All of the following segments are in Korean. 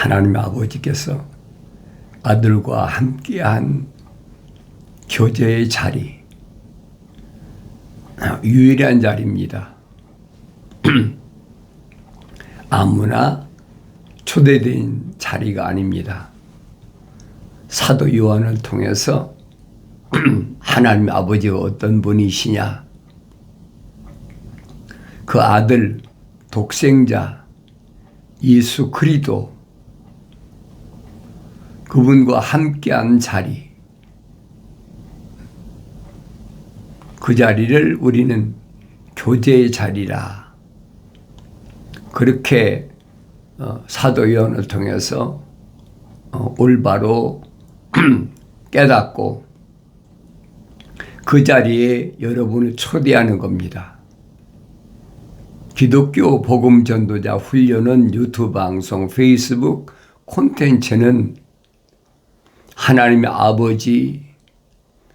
하나님 아버지께서 아들과 함께한 교제의 자리, 유일한 자리입니다. 아무나 초대된 자리가 아닙니다. 사도 요한을 통해서 하나님 아버지가 어떤 분이시냐, 그 아들 독생자 예수 그리스도, 그분과 함께한 자리, 그 자리를 우리는 교제의 자리라, 그렇게 사도 요한을 통해서 올바로 깨닫고 그 자리에 여러분을 초대하는 겁니다. 기독교 복음 전도자 훈련은 유튜브 방송, 페이스북 콘텐츠는 하나님의 아버지,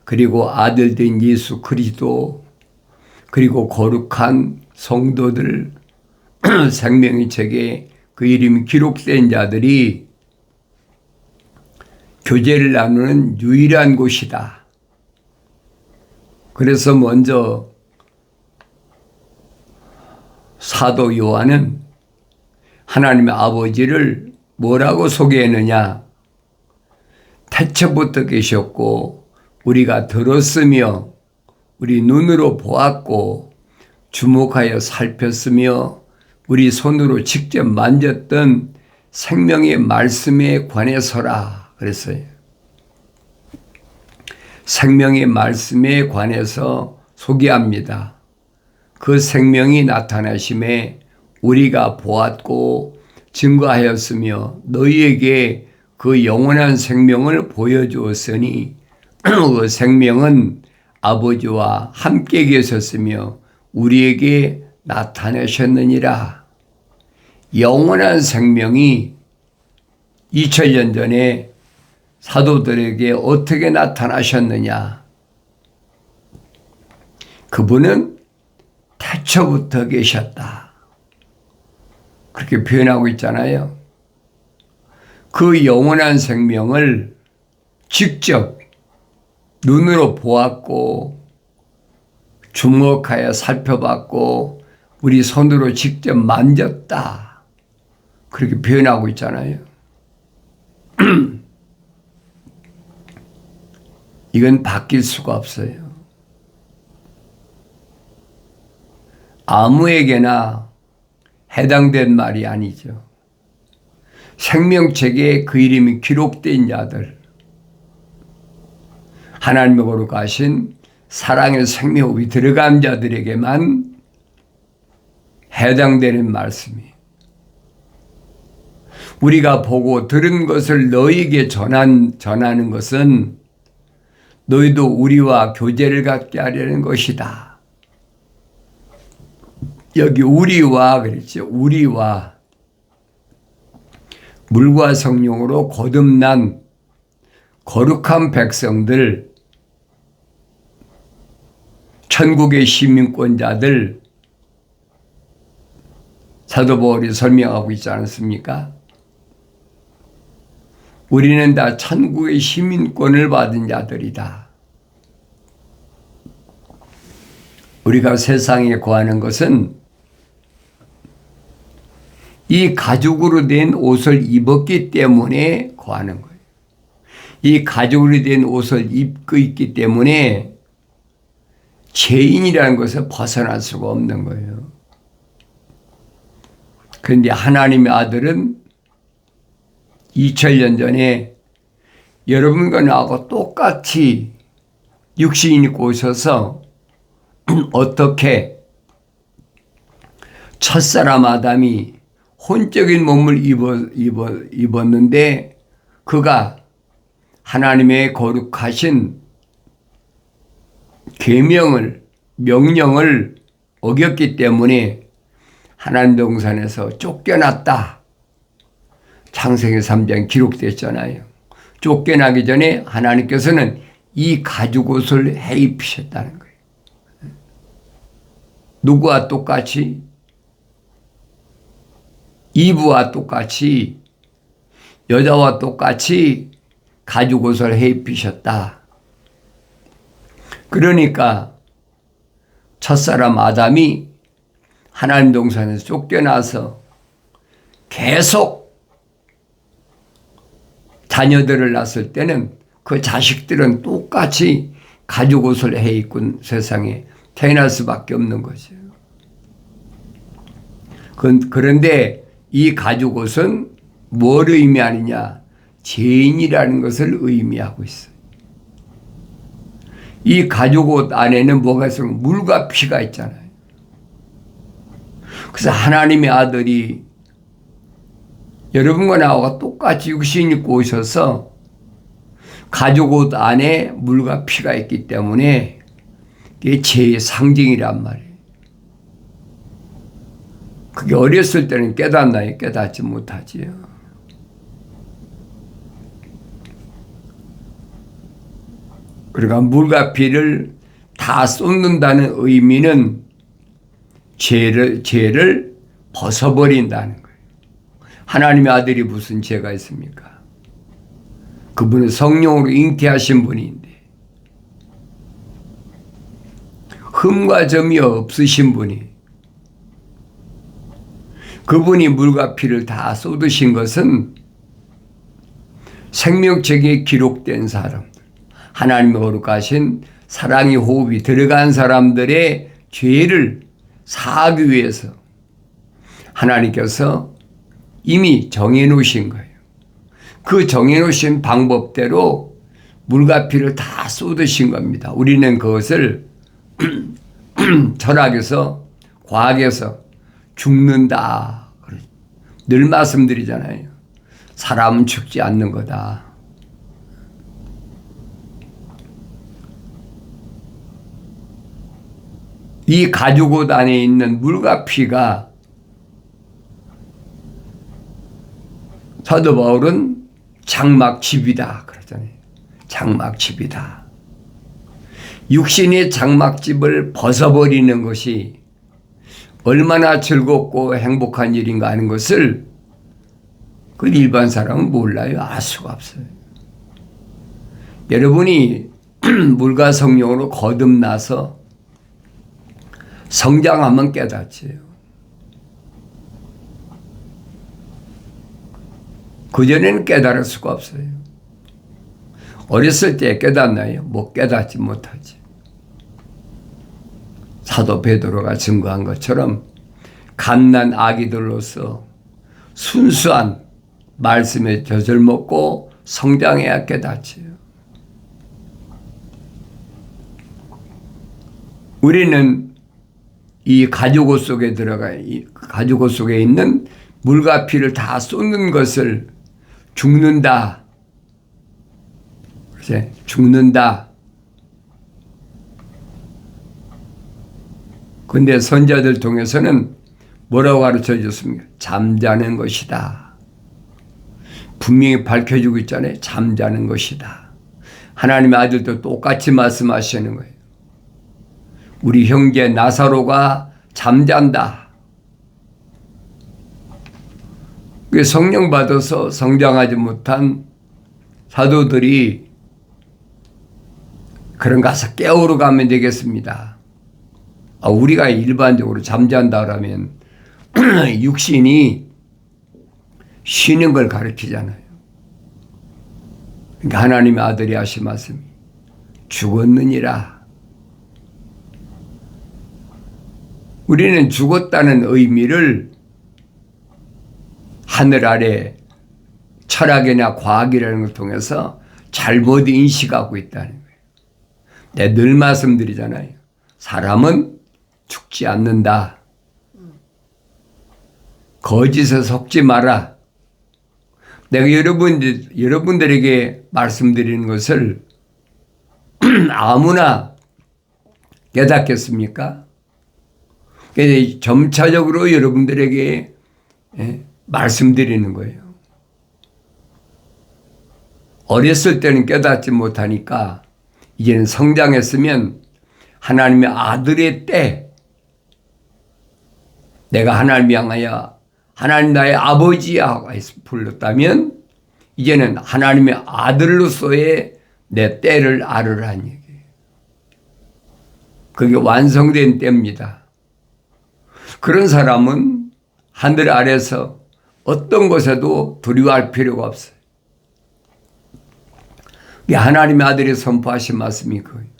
그리고 아들된 예수 그리스도, 그리고 거룩한 성도들, 생명의 책에 그 이름이 기록된 자들이 교제를 나누는 유일한 곳이다. 그래서 먼저 사도 요한은 하나님의 아버지를 뭐라고 소개했느냐? 태초부터 계셨고 우리가 들었으며 우리 눈으로 보았고 주목하여 살폈으며 우리 손으로 직접 만졌던 생명의 말씀에 관해서라 그랬어요. 생명의 말씀에 관해서 소개합니다. 그 생명이 나타나심에 우리가 보았고 증거하였으며 너희에게 그 영원한 생명을 보여주었으니 그 생명은 아버지와 함께 계셨으며 우리에게 나타내셨느니라. 영원한 생명이 2000년 전에 사도들에게 어떻게 나타나셨느냐? 그분은 태초부터 계셨다. 그렇게 표현하고 있잖아요. 그 영원한 생명을 직접 눈으로 보았고 주목하여 살펴봤고 우리 손으로 직접 만졌다. 그렇게 표현하고 있잖아요. 이건 바뀔 수가 없어요. 아무에게나 해당된 말이 아니죠. 생명책에 그 이름이 기록된 자들, 하나님의 거룩하신 사랑의 생명이 들어간 자들에게만 해당되는 말씀이에요. 우리가 보고 들은 것을 너희에게 전하는 것은 너희도 우리와 교제를 갖게 하려는 것이다. 여기 우리와 그랬죠. 우리와 물과 성령으로 거듭난 거룩한 백성들, 천국의 시민권자들, 사도 바울이 설명하고 있지 않습니까? 우리는 다 천국의 시민권을 받은 자들이다. 우리가 세상에 거하는 것은 이 가죽으로 된 옷을 입었기 때문에 거하는 거예요. 이 가죽으로 된 옷을 입고 있기 때문에 죄인이라는 것을 벗어날 수가 없는 거예요. 그런데 하나님의 아들은 2000년 전에 여러분과 나하고 똑같이 육신이 입고 오셔서 어떻게 첫사람 아담이 혼적인 몸을 입었는데 그가 하나님의 거룩하신 계명을, 명령을 어겼기 때문에 하나님 동산에서 쫓겨났다. 창세기 3장 기록됐잖아요. 쫓겨나기 전에 하나님께서는 이 가죽옷을 해 입히셨다는 거예요. 누구와 똑같이? 이브와 똑같이 여자와 똑같이 가죽 옷을 해 입히셨다. 그러니까 첫사람 아담이 하나님 동산에서 쫓겨나서 계속 자녀들을 낳았을 때는 그 자식들은 똑같이 가죽 옷을 해 입고 세상에 태어날 수밖에 없는 거죠. 그런데 이 가죽 옷은 뭘 의미하느냐? 죄인이라는 것을 의미하고 있어요. 이 가죽 옷 안에는 뭐가 있어요? 물과 피가 있잖아요. 그래서 하나님의 아들이 여러분과 나와 똑같이 육신 입고 오셔서 가죽 옷 안에 물과 피가 있기 때문에 이게 죄의 상징이란 말이에요. 그게 어렸을 때는 깨닫나요? 깨닫지 못하지요. 그러니까 물과 피를 다 쏟는다는 의미는 죄를 벗어버린다는 거예요. 하나님의 아들이 무슨 죄가 있습니까? 그분은 성령으로 잉태하신 분인데 흠과 점이 없으신 분이, 그분이 물과 피를 다 쏟으신 것은 생명책에 기록된 사람들, 하나님의 거룩하신 사랑의 호흡이 들어간 사람들의 죄를 사하기 위해서 하나님께서 이미 정해놓으신 거예요. 그 정해놓으신 방법대로 물과 피를 다 쏟으신 겁니다. 우리는 그것을 철학에서, 과학에서 죽는다 늘 말씀드리잖아요. 사람은 죽지 않는 거다. 이 가죽 옷 안에 있는 물과 피가 사도 바울은 장막집이다 그러잖아요. 장막집이다. 육신의 장막집을 벗어버리는 것이 얼마나 즐겁고 행복한 일인가 하는 것을 그 일반 사람은 몰라요. 알 수가 없어요. 여러분이 물과 성령으로 거듭나서 성장하면 깨닫지요. 그전에는 깨달을 수가 없어요. 어렸을 때 깨닫나요? 못 깨닫지 못하지. 사도 베드로가 증거한 것처럼 갓난 아기들로서 순수한 말씀에 젖을 먹고 성장해야 깨닫지요. 우리는 이 가죽 옷 속에 이 가죽 옷 속에 있는 물과 피를 다 쏟는 것을 죽는다. 그래, 죽는다. 근데 선자들 통해서는 뭐라고 가르쳐 줬습니까? 잠자는 것이다. 분명히 밝혀주고 있잖아요. 잠자는 것이다. 하나님의 아들도 똑같이 말씀하시는 거예요. 우리 형제 나사로가 잠잔다. 성령 받아서 성장하지 못한 사도들이 그런 가서 깨우러 가면 되겠습니다. 우리가 일반적으로 잠잔다 그러면 육신이 쉬는 걸 가르치잖아요. 그러니까 하나님의 아들이 하신 말씀이 죽었느니라. 우리는 죽었다는 의미를 하늘 아래 철학이나 과학이라는 걸 통해서 잘못 인식하고 있다는 거예요. 내가 늘 말씀드리잖아요. 사람은 죽지 않는다. 거짓에 속지 마라. 내가 여러분들에게 말씀드리는 것을 아무나 깨닫겠습니까? 그래서 점차적으로 여러분들에게 말씀드리는 거예요. 어렸을 때는 깨닫지 못하니까 이제는 성장했으면 하나님의 아들의 때, 내가 하나님 향하여 하나님 나의 아버지야 불렀다면 이제는 하나님의 아들로서의 내 때를 알으라는 얘기예요. 그게 완성된 때입니다. 그런 사람은 하늘 아래서 어떤 것에도 두려워할 필요가 없어요. 이게 하나님의 아들이 선포하신 말씀이 그거예요.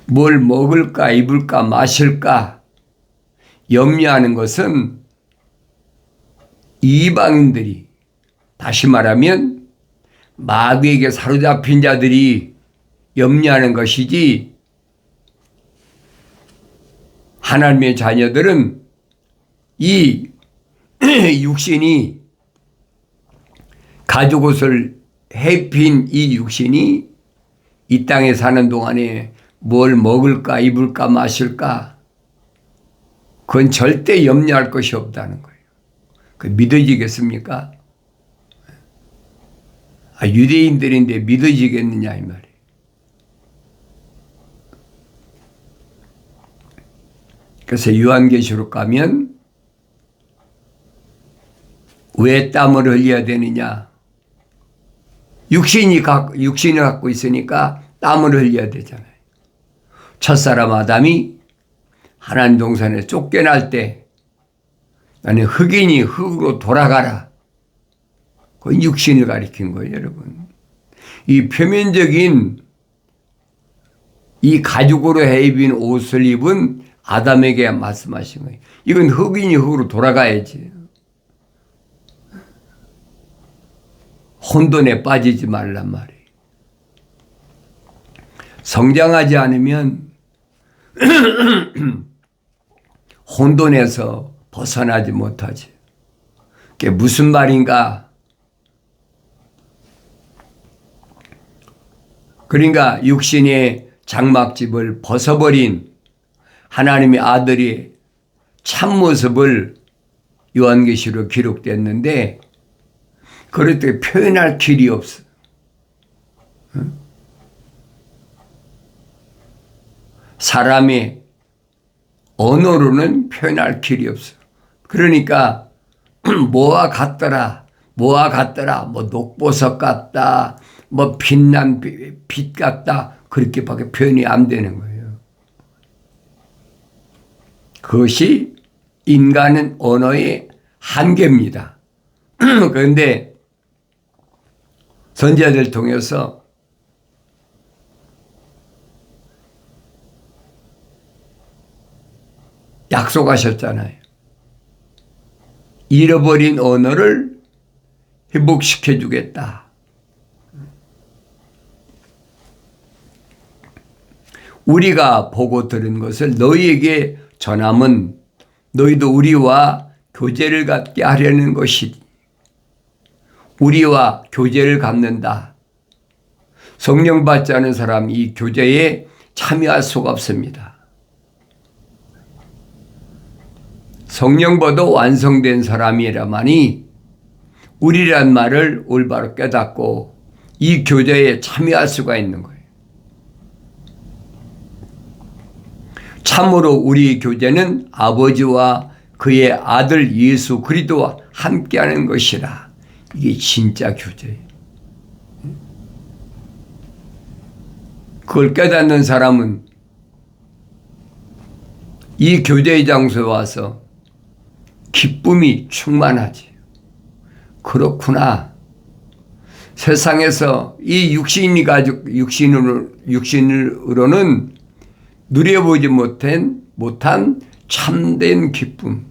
뭘 먹을까 입을까 마실까 염려하는 것은 이방인들이, 다시 말하면 마귀에게 사로잡힌 자들이 염려하는 것이지, 하나님의 자녀들은 이 육신이, 가죽 옷을 해핀 이 육신이 이 땅에 사는 동안에 뭘 먹을까 입을까 마실까, 그건 절대 염려할 것이 없다는 거예요. 그 믿어지겠습니까? 유대인들인데 믿어지겠느냐 이 말이에요. 그래서 요한계시록 가면 왜 땀을 흘려야 되느냐? 육신을 갖고 있으니까 땀을 흘려야 되잖아요. 첫사람 아담이 하나님 동산에 쫓겨날 때 나는 흑인이 흑으로 돌아가라. 그건 육신을 가리킨 거예요, 여러분. 이 표면적인 이 가죽으로 해입은 옷을 입은 아담에게 말씀하신 거예요. 이건 흑인이 흑으로 돌아가야지. 혼돈에 빠지지 말란 말이에요. 성장하지 않으면 혼돈에서 벗어나지 못하지. 그게 무슨 말인가? 그러니까 육신의 장막집을 벗어버린 하나님의 아들이 참모습을 요한계시로 기록됐는데, 그럴 때 표현할 길이 없어. 사람의 언어로는 표현할 길이 없어. 그러니까 뭐와 같더라, 뭐와 같더라, 뭐 녹보석 같다, 뭐 빛난 빛 같다, 그렇게밖에 표현이 안 되는 거예요. 그것이 인간은 언어의 한계입니다. 그런데 선지자들 통해서 약속하셨잖아요. 잃어버린 언어를 회복시켜 주겠다. 우리가 보고 들은 것을 너희에게 전함은 너희도 우리와 교제를 갖게 하려는 것이지. 우리와 교제를 갖는다. 성령 받지 않은 사람 이 교제에 참여할 수가 없습니다. 성령 받아 완성된 사람이라만이 우리란 말을 올바로 깨닫고 이 교제에 참여할 수가 있는 거예요. 참으로 우리 교제는 아버지와 그의 아들 예수 그리스도와 함께하는 것이라. 이게 진짜 교제예요. 그걸 깨닫는 사람은 이 교제의 장소에 와서 기쁨이 충만하지. 그렇구나. 세상에서 이 육신이 가지고 육신으로는 누려보지 못한 참된 기쁨.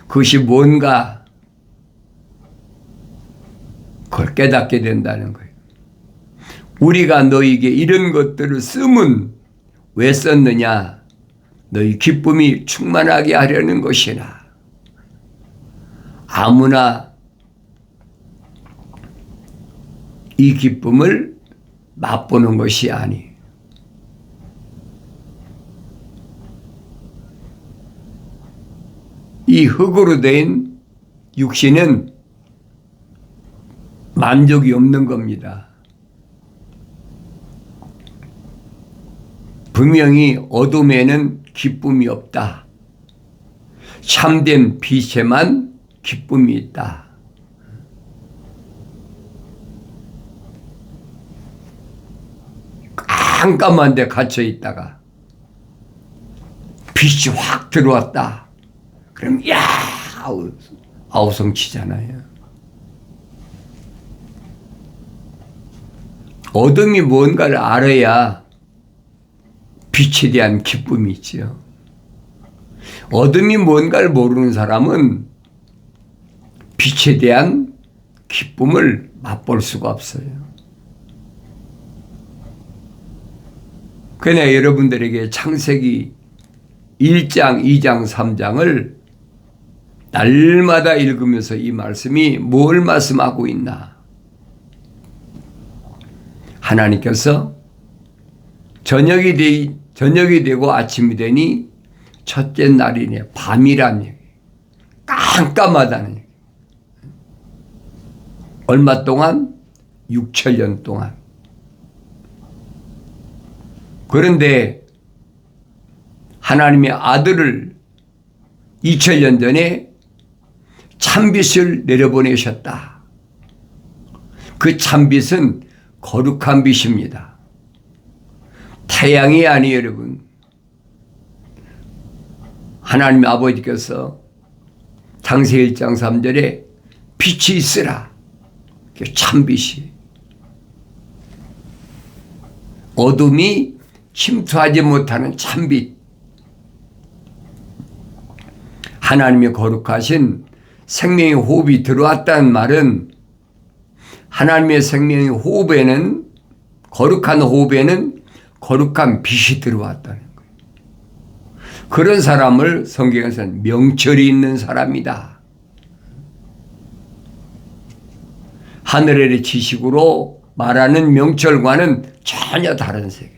그것이 뭔가 그걸 깨닫게 된다는 거예요. 우리가 너희에게 이런 것들을 쓰면 왜 썼느냐? 너희 기쁨이 충만하게 하려는 것이라. 아무나 이 기쁨을 맛보는 것이 아니. 이 흙으로 된 육신은 만족이 없는 겁니다. 분명히 어둠에는 기쁨이 없다. 참된 빛에만 기쁨이 있다. 깜깜한 데 갇혀 있다가 빛이 확 들어왔다. 그럼 야 아우성치잖아요. 어둠이 뭔가를 알아야 빛에 대한 기쁨이 있지요. 어둠이 뭔가를 모르는 사람은 빛에 대한 기쁨을 맛볼 수가 없어요. 그러나 여러분들에게 창세기 1장, 2장, 3장을 날마다 읽으면서 이 말씀이 뭘 말씀하고 있나? 하나님께서 저녁이 되고 아침이 되니 첫째 날이네. 밤이란 얘기. 깜깜하다는 얘기. 얼마 동안? 6천년 동안. 그런데 하나님의 아들을 2000년 전에 참빛을 내려보내셨다. 그 참빛은 거룩한 빛입니다. 태양이 아니에요, 여러분. 하나님 아버지께서 창세기 1장 3절에 빛이 있으라. 참빛이. 어둠이 침투하지 못하는 참빛. 하나님의 거룩하신 생명의 호흡이 들어왔다는 말은 하나님의 생명의 호흡에는, 거룩한 호흡에는 거룩한 빛이 들어왔다는 거예요. 그런 사람을 성경에서는 명철이 있는 사람이다. 하늘의 지식으로 말하는 명철과는 전혀 다른 세계.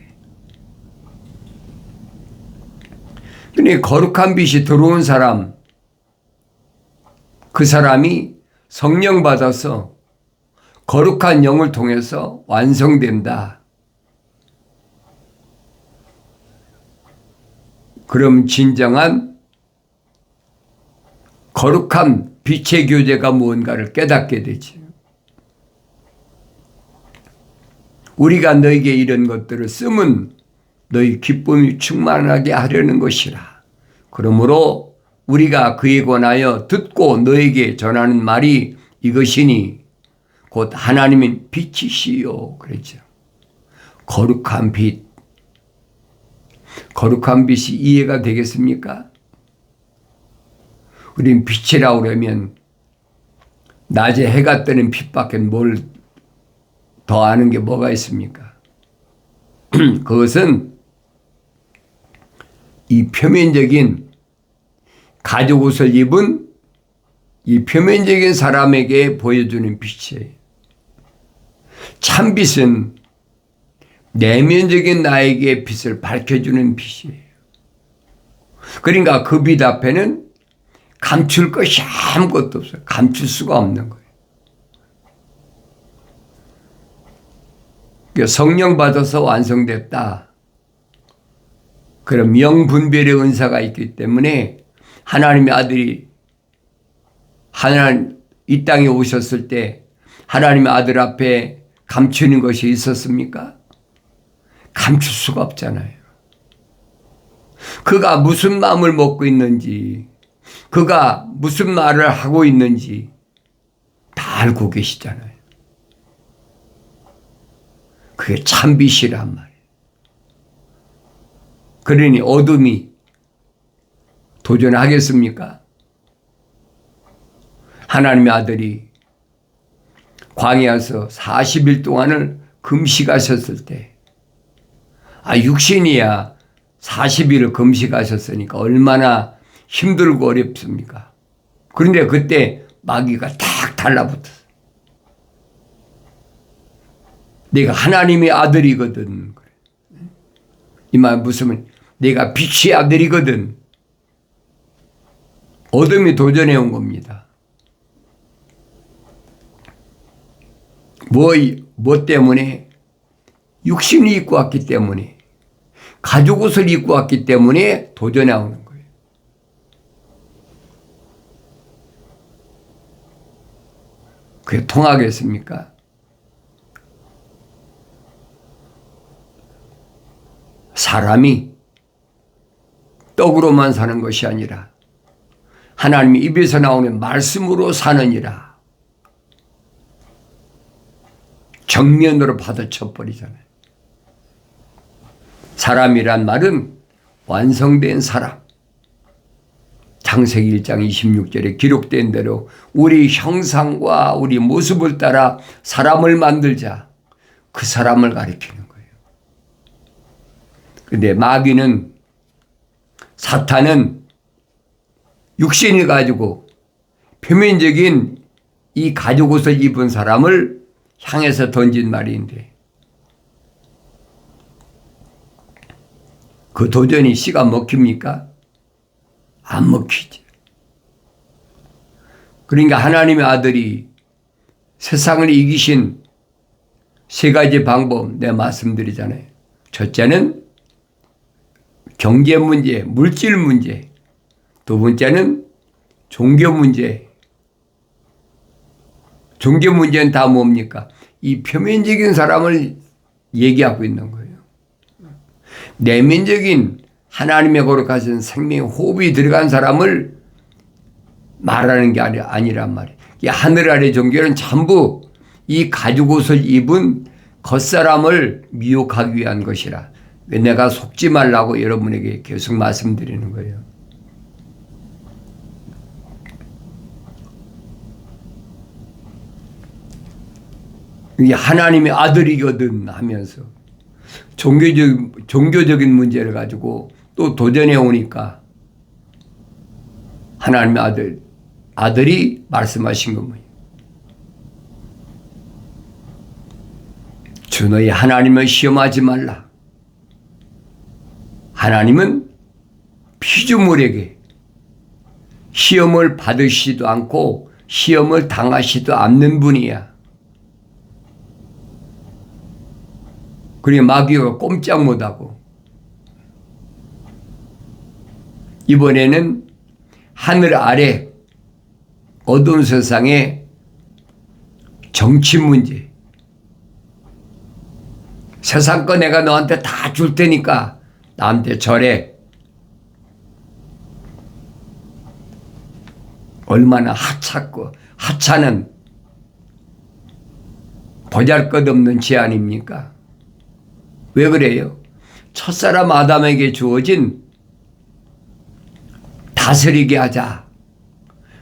그러니 거룩한 빛이 들어온 사람, 그 사람이 성령 받아서 거룩한 영을 통해서 완성된다. 그럼 진정한 거룩한 빛의 교제가 무언가를 깨닫게 되지. 우리가 너에게 이런 것들을 쓰면 너희 기쁨이 충만하게 하려는 것이라. 그러므로 우리가 그에 관하여 듣고 너에게 전하는 말이 이것이니 곧 하나님은 빛이시요. 그랬죠. 거룩한 빛. 거룩한 빛이 이해가 되겠습니까? 우린 빛이라고 그러면 낮에 해가 뜨는 빛밖에 뭘 더 아는 게 뭐가 있습니까? 그것은 이 표면적인 가죽 옷을 입은 이 표면적인 사람에게 보여주는 빛이에요. 참빛은 내면적인 나에게 빛을 밝혀주는 빛이에요. 그러니까 그 빛 앞에는 감출 것이 아무것도 없어요. 감출 수가 없는 거예요. 성령 받아서 완성됐다. 그럼 영분별의 은사가 있기 때문에 하나님의 아들이 이 땅에 오셨을 때 하나님의 아들 앞에 감추는 것이 있었습니까? 감출 수가 없잖아요. 그가 무슨 마음을 먹고 있는지, 그가 무슨 말을 하고 있는지 다 알고 계시잖아요. 그게 참빛이란 말이에요. 그러니 어둠이 도전하겠습니까? 하나님의 아들이 광야에서 40일 동안을 금식하셨을 때, 육신이야 40일을 금식하셨으니까 얼마나 힘들고 어렵습니까? 그런데 그때 마귀가 탁 달라붙었어. 내가 하나님의 아들이거든. 이 말 무슨 내가 빛의 아들이거든. 어둠이 도전해 온 겁니다. 뭐 때문에? 육신을 입고 왔기 때문에, 가죽 옷을 입고 왔기 때문에 도전해 오는 거예요. 그게 통하겠습니까? 사람이 떡으로만 사는 것이 아니라 하나님의 입에서 나오는 말씀으로 사느니라. 정면으로 받아쳐버리잖아요. 사람이란 말은 완성된 사람. 창세기 1장 26절에 기록된 대로 우리 형상과 우리 모습을 따라 사람을 만들자. 그 사람을 가리키는 거예요. 그런데 마귀는, 사탄은 육신을 가지고 표면적인 이 가죽 옷을 입은 사람을 향해서 던진 말인데 그 도전이 씨가 먹힙니까? 안 먹히지. 그러니까 하나님의 아들이 세상을 이기신 세 가지 방법 내가 말씀드리잖아요. 첫째는 경제 문제, 물질 문제. 두 번째는 종교 문제. 종교 문제는 다 뭡니까? 이 표면적인 사람을 얘기하고 있는 거예요. 내면적인 하나님의 거룩하신 생명의 호흡이 들어간 사람을 말하는 게 아니란 말이에요. 이 하늘 아래 종교는 전부 이 가죽 옷을 입은 겉사람을 미혹하기 위한 것이라. 내가 속지 말라고 여러분에게 계속 말씀드리는 거예요. 이게 하나님의 아들이거든 하면서 종교적인 문제를 가지고 또 도전해 오니까 하나님의 아들이 말씀하신 건 뭐예요? 주 너희 하나님을 시험하지 말라. 하나님은 피조물에게 시험을 받으시지도 않고 시험을 당하시지도 않는 분이야. 그러니 마귀가 꼼짝 못하고 이번에는 하늘 아래 어두운 세상에 정치 문제, 세상 거 내가 너한테 다 줄 테니까 나한테 절해. 얼마나 하찮은 보잘것없는 제안입니까? 왜 그래요? 첫사람 아담에게 주어진 다스리게 하자,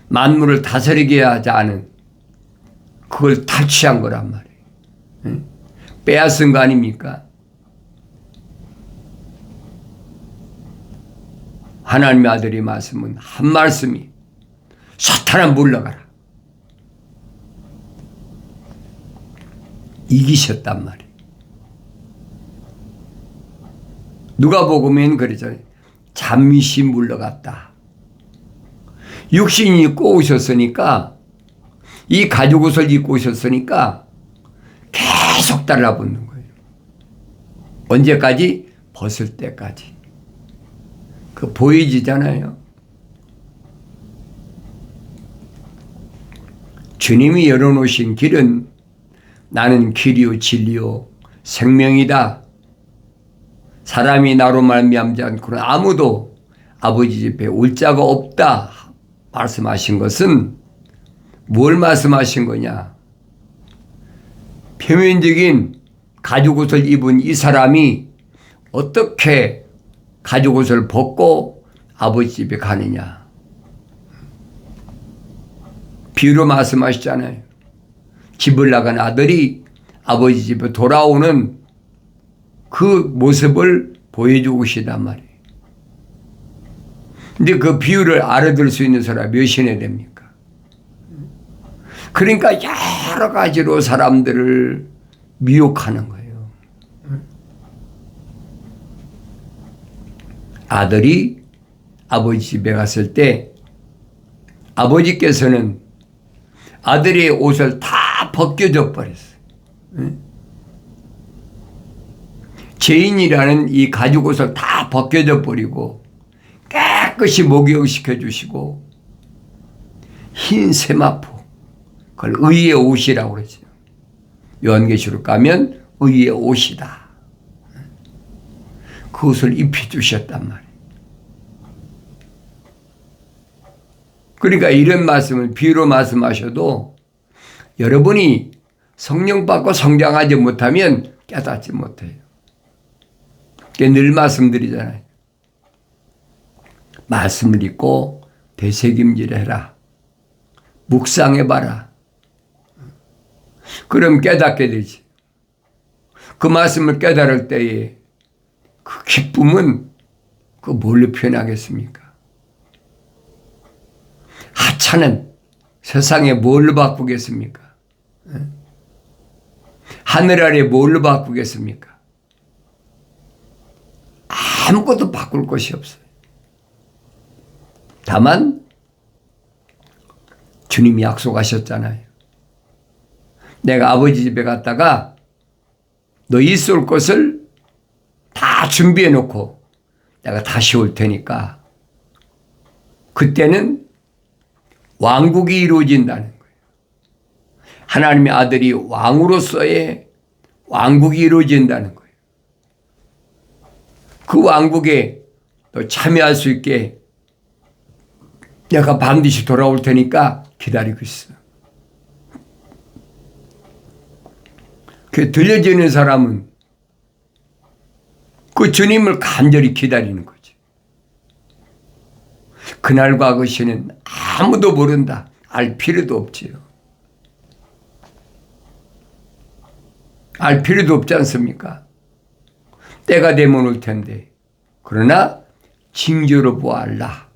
만물을 다스리게 하자는 그걸 탈취한 거란 말이에요. 응? 빼앗은 거 아닙니까? 하나님의 아들이 말씀은 한 말씀이 사탄아 물러가라. 이기셨단 말이에요. 누가복음에는 그러잖아요. 잠시 물러갔다. 육신이 입고 오셨으니까, 이 가죽 옷을 입고 오셨으니까 계속 달라붙는 거예요. 언제까지? 벗을 때까지. 그 보이지잖아요. 주님이 열어놓으신 길은 나는 길이요 진리요 생명이다. 사람이 나로 말미암지 않고는 아무도 아버지 집에 올 자가 없다 말씀하신 것은 뭘 말씀하신 거냐? 표면적인 가죽 옷을 입은 이 사람이 어떻게 가죽 옷을 벗고 아버지 집에 가느냐? 비유로 말씀하시잖아요. 집을 나간 아들이 아버지 집에 돌아오는 그 모습을 보여주고 계시단 말이에요. 근데 그 비유를 알아들 수 있는 사람이 몇이나 됩니까? 그러니까 여러 가지로 사람들을 미혹하는 거예요. 아들이 아버지 집에 갔을 때 아버지께서는 아들의 옷을 다 벗겨져 버렸어요. 죄인이라는 이 가죽 옷을 다 벗겨져 버리고 깨끗이 목욕시켜 주시고 흰 세마포, 그걸 의의 옷이라고 그러죠. 요한계시록 가면 의의 옷이다. 그것을 입혀주셨단 말이에요. 그러니까 이런 말씀을 비유로 말씀하셔도 여러분이 성령 받고 성장하지 못하면 깨닫지 못해요. 늘 말씀드리잖아요. 말씀을 읽고 되새김질해라. 묵상해봐라. 그럼 깨닫게 되지. 그 말씀을 깨달을 때에 그 기쁨은 그 뭘로 표현하겠습니까? 하찮은 세상에 뭘로 바꾸겠습니까? 하늘 아래 뭘로 바꾸겠습니까? 아무것도 바꿀 것이 없어요. 다만 주님이 약속하셨잖아요. 내가 아버지 집에 갔다가 너 있을 것을 다 준비해 놓고 내가 다시 올 테니까 그때는 왕국이 이루어진다는 거예요. 하나님의 아들이 왕으로서의 왕국이 이루어진다는 거예요. 그 왕국에 너 참여할 수 있게 내가 반드시 돌아올 테니까 기다리고 있어. 그 들려지는 사람은 그 주님을 간절히 기다리는 거지. 그날과 그 시는 아무도 모른다. 알 필요도 없지요. 알 필요도 없지 않습니까? 때가 되면 올 텐데. 그러나 징조로 보아라.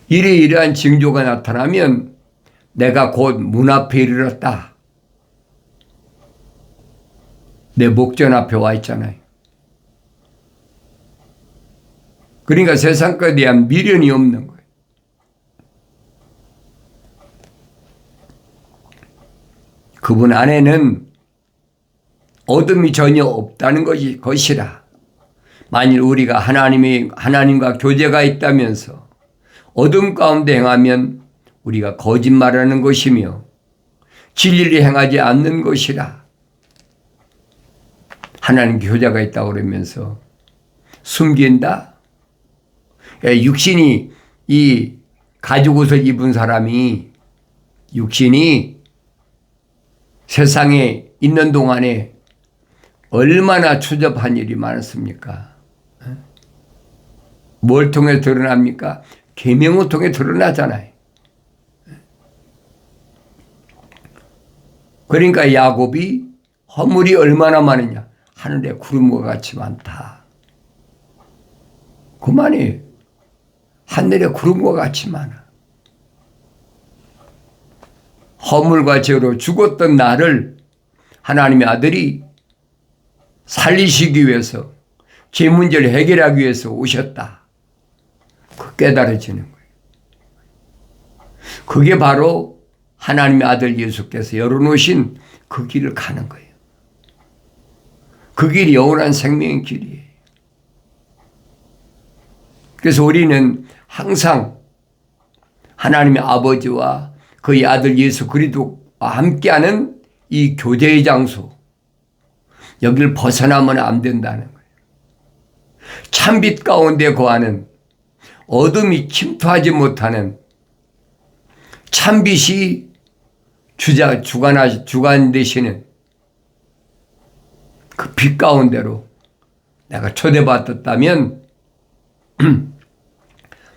이러이러한 징조가 나타나면 내가 곧 문 앞에 이르렀다. 내 목전 앞에 와 있잖아요. 그러니까 세상 것에 대한 미련이 없는 거예요. 그분 안에는 어둠이 전혀 없다는 것이라. 만일 우리가 하나님과 교제가 있다면서 어둠 가운데 행하면 우리가 거짓말하는 것이며 진리를 행하지 않는 것이라. 하나님 교제가 있다고 그러면서 숨긴다. 육신이 이 가죽옷을 입은 사람이 육신이 세상에 있는 동안에 얼마나 추접한 일이 많았습니까? 뭘 통해 드러납니까? 계명을 통해 드러나잖아요. 그러니까 야곱이 허물이 얼마나 많으냐? 하늘의 구름과 같이 많다. 그만이에요. 하늘의 구름과 같이 많아. 허물과 죄로 죽었던 나를 하나님의 아들이 살리시기 위해서 죄 문제를 해결하기 위해서 오셨다. 그 깨달아지는 거예요. 그게 바로 하나님의 아들 예수께서 열어놓으신 그 길을 가는 거예요. 그 길이 영원한 생명의 길이에요. 그래서 우리는 항상 하나님의 아버지와 그의 아들 예수 그리스도와 함께하는 이 교제의 장소, 여기를 벗어나면 안 된다는 거예요. 참빛 가운데 거하는 어둠이 침투하지 못하는 참빛이 주관 되시는 그 빛 가운데로 내가 초대받았다면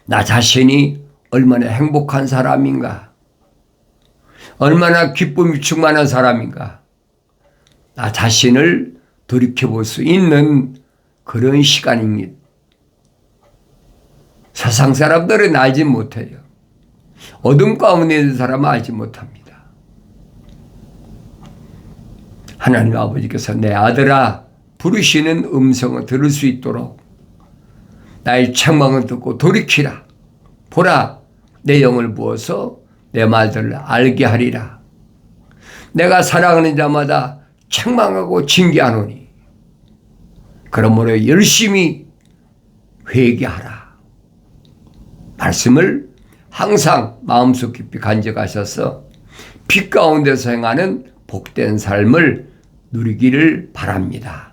나 자신이 얼마나 행복한 사람인가, 얼마나 기쁨이 충만한 사람인가, 나 자신을 돌이켜볼 수 있는 그런 시간입니다. 세상 사람들은 알지 못해요. 어둠 가운데 있는 사람은 알지 못합니다. 하나님 아버지께서 내 아들아 부르시는 음성을 들을 수 있도록 나의 책망을 듣고 돌이키라. 보라, 내 영을 부어서 내 말들을 알게 하리라. 내가 사랑하는 자마다 책망하고 징계하노니 그러므로 열심히 회개하라. 말씀을 항상 마음속 깊이 간직하셔서 빛 가운데서 행하는 복된 삶을 누리기를 바랍니다.